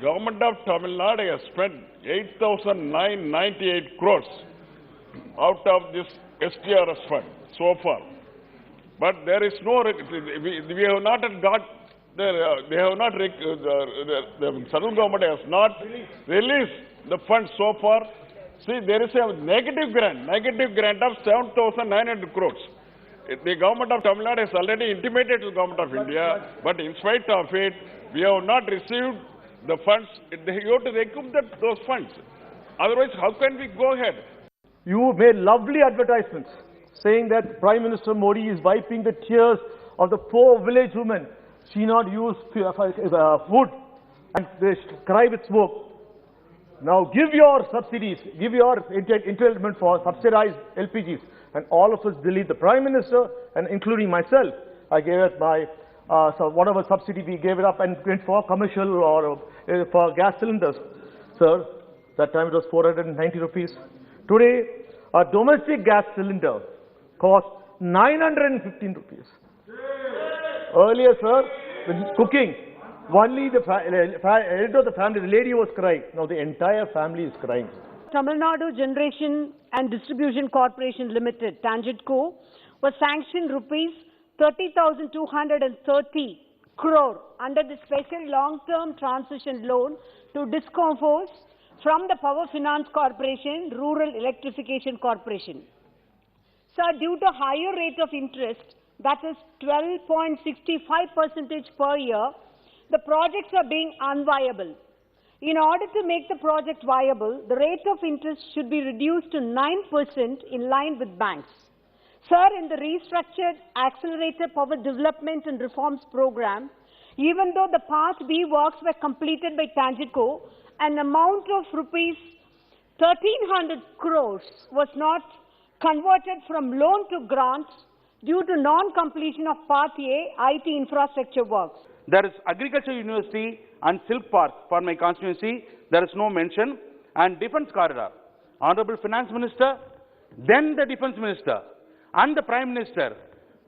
Government of Tamil Nadu has spent 8,998 crores out of this STRS fund so far. But there is no, we have not got, they have not, the central government has not released the funds so far. See, there is a negative grant of 7,900 crores. The government of Tamil Nadu has already intimated to the government of India, but in spite of it, we have not received the funds. They have to recoup those funds. Otherwise, how can we go ahead? You made lovely advertisements saying that Prime Minister Modi is wiping the tears of the poor village women. She not use wood and they cry with smoke. Now give your subsidies, give your entitlement for subsidized LPGs, and all of us believe the Prime Minister, and including myself, I gave it my so whatever subsidy we gave it up and went for commercial or for gas cylinders. Sir, that time it was 490 rupees. Today, a domestic gas cylinder costs 915 rupees. Earlier, sir, when cooking, only the head of the family, the lady was crying. Now the entire family is crying. Tamil Nadu Generation and Distribution Corporation Limited, Tangentco, was sanctioned rupees 30,230 crore under the special long-term transition loan to Discomfort from the Power Finance Corporation, Rural Electrification Corporation. Sir, due to higher rate of interest, that is 12.65% per year, the projects are being unviable. In order to make the project viable, the rate of interest should be reduced to 9% in line with banks. Sir, in the restructured Accelerated Power Development and Reforms Program, even though the Part B works were completed by Tangentco, an amount of rupees 1,300 crores was not converted from loan to grants due to non-completion of Part A IT infrastructure works. There is Agriculture University and Silk Park for my constituency. There is no mention. And Defence Corridor. Honorable Finance Minister, then the Defence Minister and the Prime Minister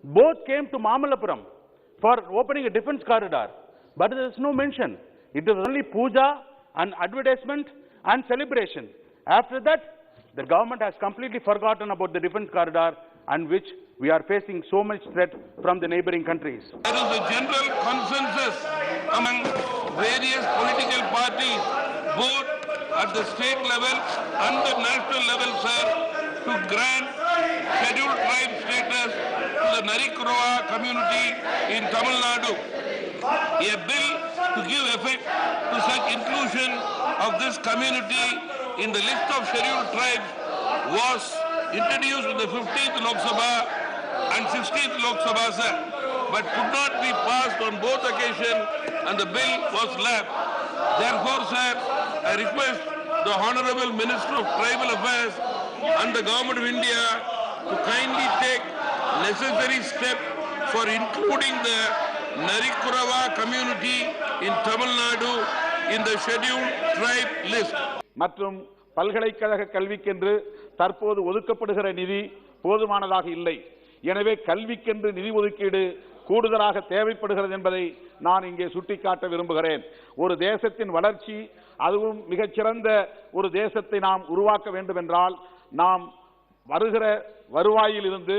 both came to Mamallapuram for opening a Defence Corridor. But there is no mention. It was only puja and advertisement and celebration. After that, the government has completely forgotten about the Defence Corridor, and which we are facing so much threat from the neighboring countries. There is a general consensus among various political parties, both at the state level and the national level, sir, to grant scheduled tribe status to the Narikurowa community in Tamil Nadu. A bill to give effect to such inclusion of this community in the list of scheduled tribes was introduced in the 15th Lok Sabha and 16th Lok Sabha, sir, but could not be passed on both occasions, and the bill was lapsed. Therefore, sir, I request the Honorable Minister of Tribal Affairs and the Government of India to kindly take necessary steps for including the Narikurowa community in Tamil Nadu in the scheduled tribe list. மற்றும் பல்கலைக்கழக கல்விக்கென்று தற்போது ஒதுக்கப்படுகிற நிதி போதுமானதாக இல்லை. எனவே கல்விக்கென்று நிதி ஒதுக்கீடு கூடுதலாக தேவைப்படுகிறது என்பதை நான் இங்கே சுட்டிக்காட்ட விரும்புகிறேன். ஒரு தேசத்தின் வளர்ச்சி, அதுவும் மிகச்சிறந்த ஒரு தேசத்தை நாம் உருவாக்க வேண்டும் என்றால் நாம் வருகிற வருவாயில் இருந்து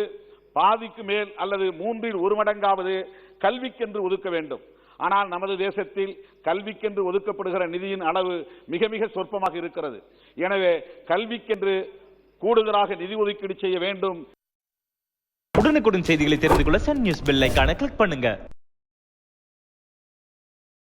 பாதிக்கு மேல் அல்லது 1/3 மடங்காவது கல்விக்கென்று ஒதுக்க வேண்டும். ஆனால் நமது தேசத்தில் கல்விக்கென்று ஒதுக்கப்படுகிற நிதியின் அளவு மிக மிக சொற்பமாக இருக்கிறது. எனவே கல்விக்கென்று கூடுதலாக நிதி ஒதுக்கீடு செய்ய வேண்டும். உடனுக்குடன் செய்திகளை தெரிந்து கொள்ள சன் நியூஸ் பெல் ஐகானை கிளிக் பண்ணுங்க.